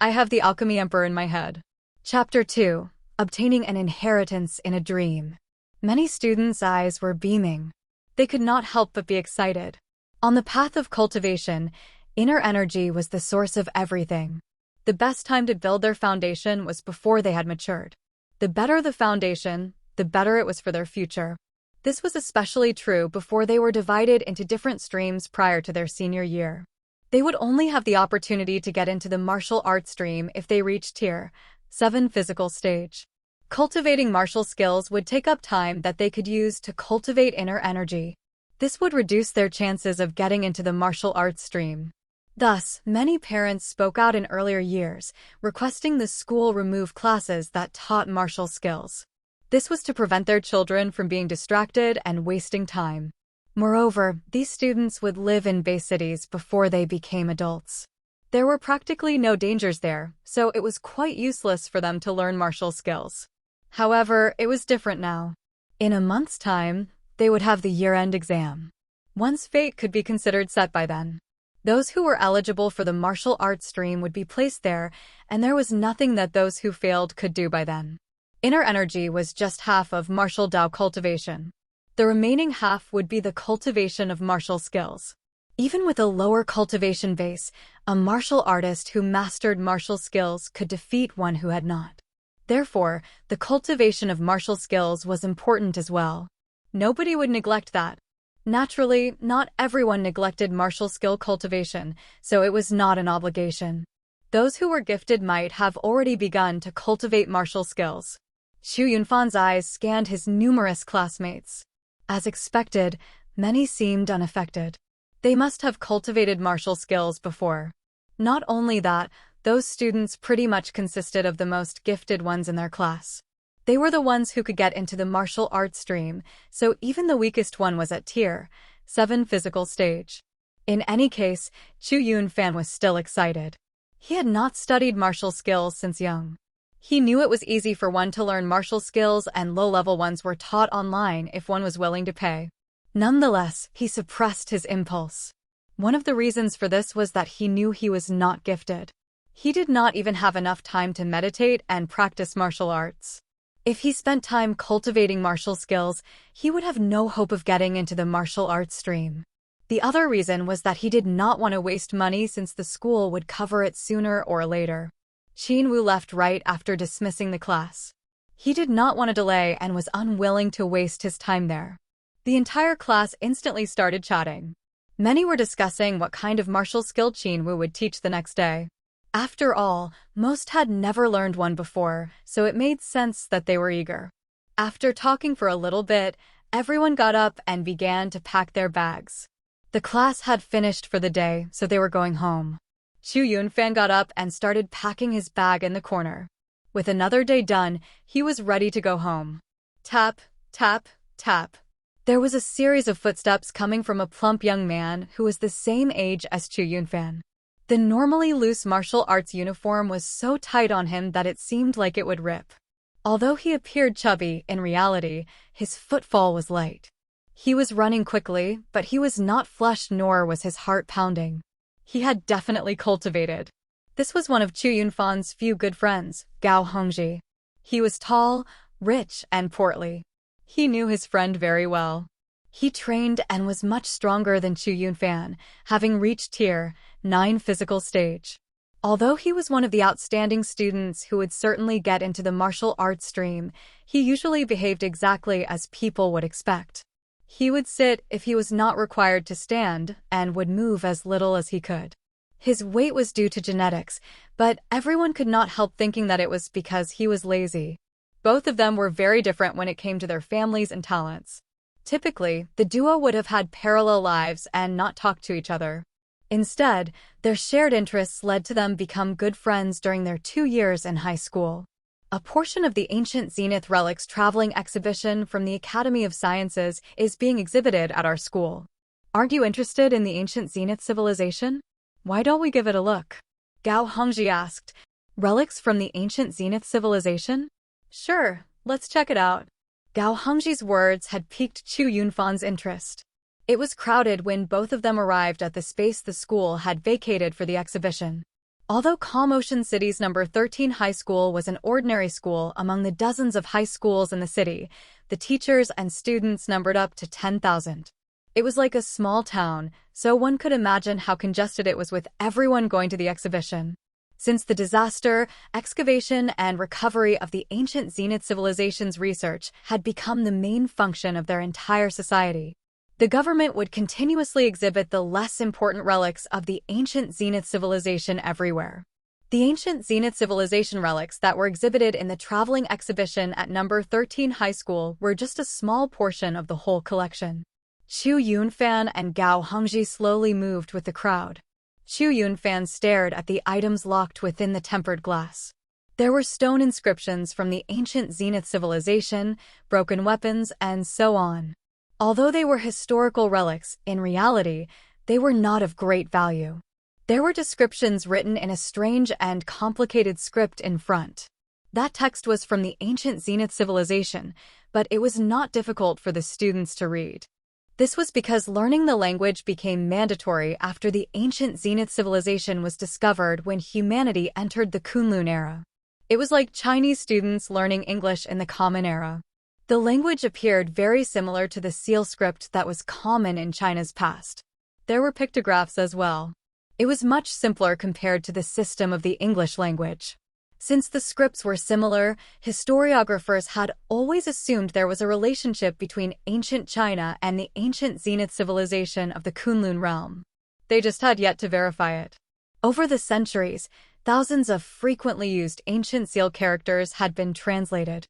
I have the Alchemy Emperor in my head. Chapter 2. Obtaining an Inheritance in a Dream. Many students' eyes were beaming. They could not help but be excited. On the path of cultivation, inner energy was the source of everything. The best time to build their foundation was before they had matured. The better the foundation, the better it was for their future. This was especially true before they were divided into different streams prior to their senior year. They would only have the opportunity to get into the martial arts stream if they reached Tier 7 physical stage. Cultivating martial skills would take up time that they could use to cultivate inner energy. This would reduce their chances of getting into the martial arts stream. Thus, many parents spoke out in earlier years, requesting the school remove classes that taught martial skills. This was to prevent their children from being distracted and wasting time. Moreover, these students would live in base cities before they became adults. There were practically no dangers there, so it was quite useless for them to learn martial skills. However, it was different now. In a month's time, they would have the year-end exam. One's fate could be considered set by then. Those who were eligible for the martial arts stream would be placed there, and there was nothing that those who failed could do by then. Inner energy was just half of martial Dao cultivation. The remaining half would be the cultivation of martial skills. Even with a lower cultivation base, a martial artist who mastered martial skills could defeat one who had not. Therefore, the cultivation of martial skills was important as well. Nobody would neglect that. Naturally, not everyone neglected martial skill cultivation, so it was not an obligation. Those who were gifted might have already begun to cultivate martial skills. Chu Yunfan's eyes scanned his numerous classmates. As expected, many seemed unaffected. They must have cultivated martial skills before. Not only that, those students pretty much consisted of the most gifted ones in their class. They were the ones who could get into the martial arts stream, so even the weakest one was at Tier 7 physical stage. In any case, Chu Yunfan was still excited. He had not studied martial skills since young. He knew it was easy for one to learn martial skills and low-level ones were taught online if one was willing to pay. Nonetheless, he suppressed his impulse. One of the reasons for this was that he knew he was not gifted. He did not even have enough time to meditate and practice martial arts. If he spent time cultivating martial skills, he would have no hope of getting into the martial arts stream. The other reason was that he did not want to waste money since the school would cover it sooner or later. Qin Wu left right after dismissing the class. He did not want to delay and was unwilling to waste his time there. The entire class instantly started chatting. Many were discussing what kind of martial skill Qin Wu would teach the next day. After all, most had never learned one before, so it made sense that they were eager. After talking for a little bit, everyone got up and began to pack their bags. The class had finished for the day, so they were going home. Chu Yunfan got up and started packing his bag in the corner. With another day done, he was ready to go home. Tap, tap, tap. There was a series of footsteps coming from a plump young man who was the same age as Chu Yunfan. The normally loose martial arts uniform was so tight on him that it seemed like it would rip. Although he appeared chubby, in reality, his footfall was light. He was running quickly, but he was not flushed nor was his heart pounding. He had definitely cultivated. This was one of Chu Yunfan's few good friends, Gao Hongji. He was tall, rich, and portly. He knew his friend very well. He trained and was much stronger than Chu Yunfan, having reached Tier 9 physical stage. Although he was one of the outstanding students who would certainly get into the martial arts stream, he usually behaved exactly as people would expect. He would sit if he was not required to stand and would move as little as he could. His weight was due to genetics, but everyone could not help thinking that it was because he was lazy. Both of them were very different when it came to their families and talents. Typically, the duo would have had parallel lives and not talked to each other. Instead, their shared interests led to them become good friends during their 2 years in high school. A portion of the Ancient Zenith Relics traveling exhibition from the Academy of Sciences is being exhibited at our school. Aren't you interested in the Ancient Zenith civilization? Why don't we give it a look? Gao Hongji asked. Relics from the Ancient Zenith civilization? Sure, let's check it out. Gao Hongji's words had piqued Chu Yunfan's interest. It was crowded when both of them arrived at the space the school had vacated for the exhibition. Although Calm Ocean City's number 13 high school was an ordinary school among the dozens of high schools in the city, the teachers and students numbered up to 10,000. It was like a small town, so one could imagine how congested it was with everyone going to the exhibition. Since the disaster, excavation and recovery of the ancient Zenith civilization's research had become the main function of their entire society. The government would continuously exhibit the less important relics of the ancient Zenith civilization everywhere. The ancient Zenith civilization relics that were exhibited in the traveling exhibition at number 13 high school were just a small portion of the whole collection. Chu Yunfan and Gao Hongji slowly moved with the crowd. Chu Yunfan stared at the items locked within the tempered glass. There were stone inscriptions from the ancient Zenith civilization, broken weapons, and so on. Although they were historical relics, in reality, they were not of great value. There were descriptions written in a strange and complicated script in front. That text was from the ancient Zenith civilization, but it was not difficult for the students to read. This was because learning the language became mandatory after the ancient Zenith civilization was discovered when humanity entered the Kunlun era. It was like Chinese students learning English in the Common Era. The language appeared very similar to the seal script that was common in China's past. There were pictographs as well. It was much simpler compared to the system of the English language. Since the scripts were similar, historiographers had always assumed there was a relationship between ancient China and the ancient Zenith civilization of the Kunlun realm. They just had yet to verify it. Over the centuries, thousands of frequently used ancient seal characters had been translated.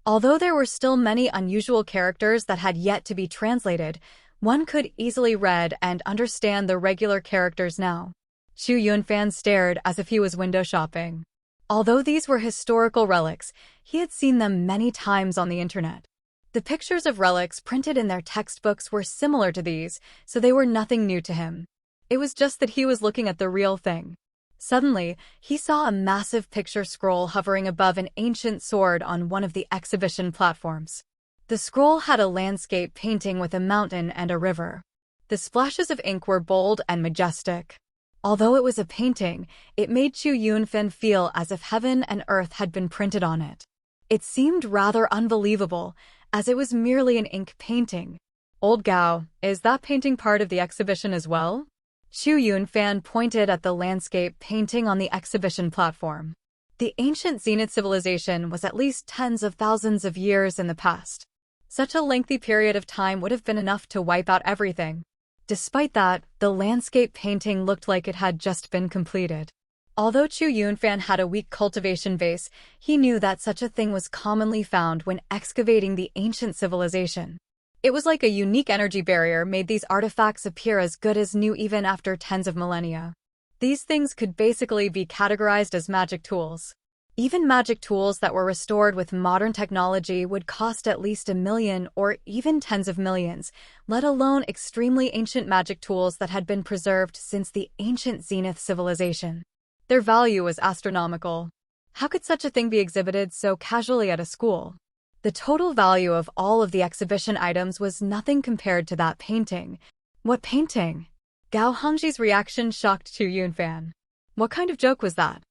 Although there were still many unusual characters that had yet to be translated, one could easily read and understand the regular characters now. Chu Yunfan stared as if he was window shopping. Although these were historical relics, he had seen them many times on the internet. The pictures of relics printed in their textbooks were similar to these, so they were nothing new to him. It was just that he was looking at the real thing. Suddenly, he saw a massive picture scroll hovering above an ancient sword on one of the exhibition platforms. The scroll had a landscape painting with a mountain and a river. The splashes of ink were bold and majestic. Although it was a painting, it made Chu Yunfan feel as if heaven and earth had been printed on it. It seemed rather unbelievable, as it was merely an ink painting. Old Gao, is that painting part of the exhibition as well? Chu Yunfan pointed at the landscape painting on the exhibition platform. The ancient Zenith civilization was at least tens of thousands of years in the past. Such a lengthy period of time would have been enough to wipe out everything. Despite that, the landscape painting looked like it had just been completed. Although Chu Yunfan had a weak cultivation base, he knew that such a thing was commonly found when excavating the ancient civilization. It was like a unique energy barrier made these artifacts appear as good as new even after tens of millennia. These things could basically be categorized as magic tools. Even magic tools that were restored with modern technology would cost at least $1 million or even tens of millions, let alone extremely ancient magic tools that had been preserved since the ancient Zenith civilization. Their value was astronomical. How could such a thing be exhibited so casually at a school? The total value of all of the exhibition items was nothing compared to that painting. What painting? Gao Hongji's reaction shocked Chu Yunfan. What kind of joke was that?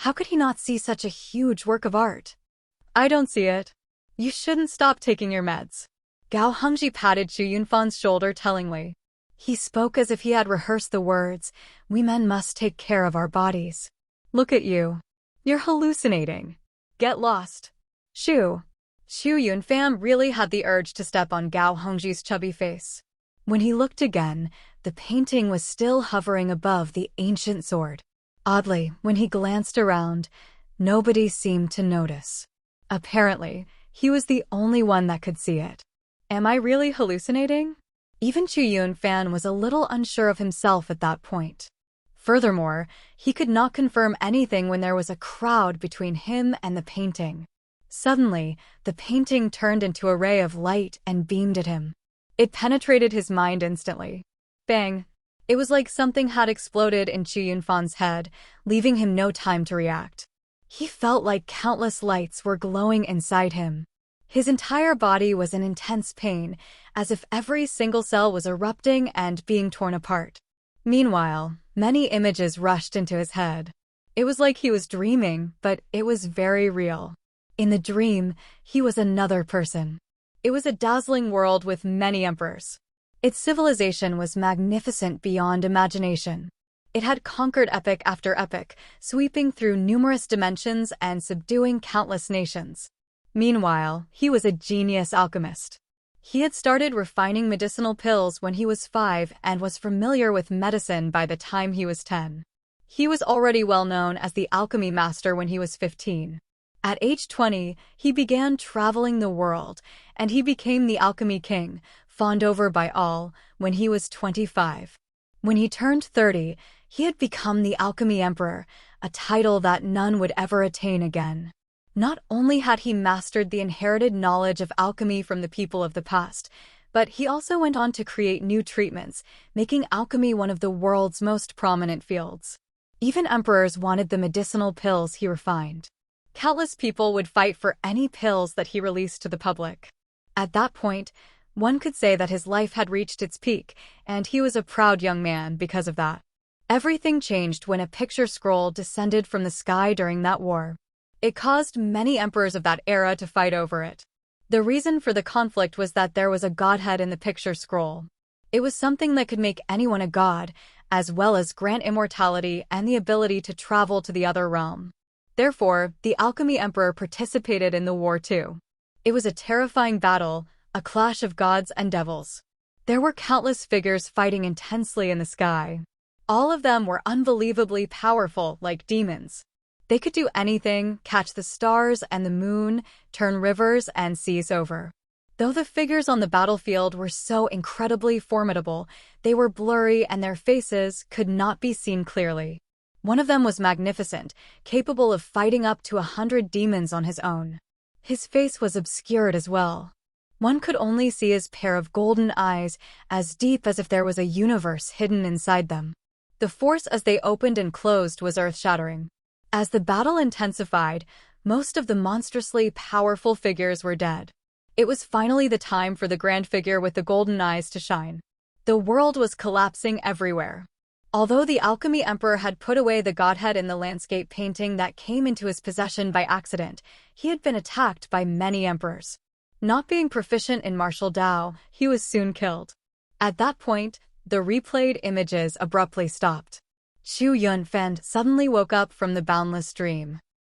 How could he not see such a huge work of art? I don't see it. You shouldn't stop taking your meds. Gao Hongji patted Chu Yunfan's shoulder tellingly. He spoke as if he had rehearsed the words, "We men must take care of our bodies." Look at you. You're hallucinating. Get lost. Chu Yunfan really had the urge to step on Gao Hongji's chubby face. When he looked again, the painting was still hovering above the ancient sword. Oddly, when he glanced around, nobody seemed to notice. Apparently, he was the only one that could see it. Am I really hallucinating? Even Chu Yunfan was a little unsure of himself at that point. Furthermore, he could not confirm anything when there was a crowd between him and the painting. Suddenly, the painting turned into a ray of light and beamed at him. It penetrated his mind instantly. Bang! It was like something had exploded in Chu Yunfan's head, leaving him no time to react. He felt like countless lights were glowing inside him. His entire body was in intense pain, as if every single cell was erupting and being torn apart. Meanwhile, many images rushed into his head. It was like he was dreaming, but it was very real. In the dream, he was another person. It was a dazzling world with many emperors. Its civilization was magnificent beyond imagination. It had conquered epoch after epoch, sweeping through numerous dimensions and subduing countless nations. Meanwhile, he was a genius alchemist. He had started refining medicinal pills when he was 5 and was familiar with medicine by the time he was 10. He was already well known as the alchemy master when he was 15. At age 20, he began traveling the world, and he became the alchemy king, fawned over by all, when he was 25. When he turned 30, he had become the alchemy emperor, a title that none would ever attain again. Not only had he mastered the inherited knowledge of alchemy from the people of the past, but he also went on to create new treatments, making alchemy one of the world's most prominent fields. Even emperors wanted the medicinal pills he refined. Countless people would fight for any pills that he released to the public. At that point, one could say that his life had reached its peak, and he was a proud young man because of that. Everything changed when a picture scroll descended from the sky during that war. It caused many emperors of that era to fight over it. The reason for the conflict was that there was a godhead in the picture scroll. It was something that could make anyone a god, as well as grant immortality and the ability to travel to the other realm. Therefore, the Alchemy Emperor participated in the war too. It was a terrifying battle, a clash of gods and devils. There were countless figures fighting intensely in the sky. All of them were unbelievably powerful, like demons. They could do anything, catch the stars and the moon, turn rivers and seas over. Though the figures on the battlefield were so incredibly formidable, they were blurry and their faces could not be seen clearly. One of them was magnificent, capable of fighting up to 100 demons on his own. His face was obscured as well. One could only see his pair of golden eyes, as deep as if there was a universe hidden inside them. The force as they opened and closed was earth-shattering. As the battle intensified, most of the monstrously powerful figures were dead. It was finally the time for the grand figure with the golden eyes to shine. The world was collapsing everywhere. Although the Alchemy Emperor had put away the godhead in the landscape painting that came into his possession by accident, he had been attacked by many emperors. Not being proficient in martial Dao, he was soon killed. At that point, the replayed images abruptly stopped. Xu Yunfeng suddenly woke up from the boundless dream.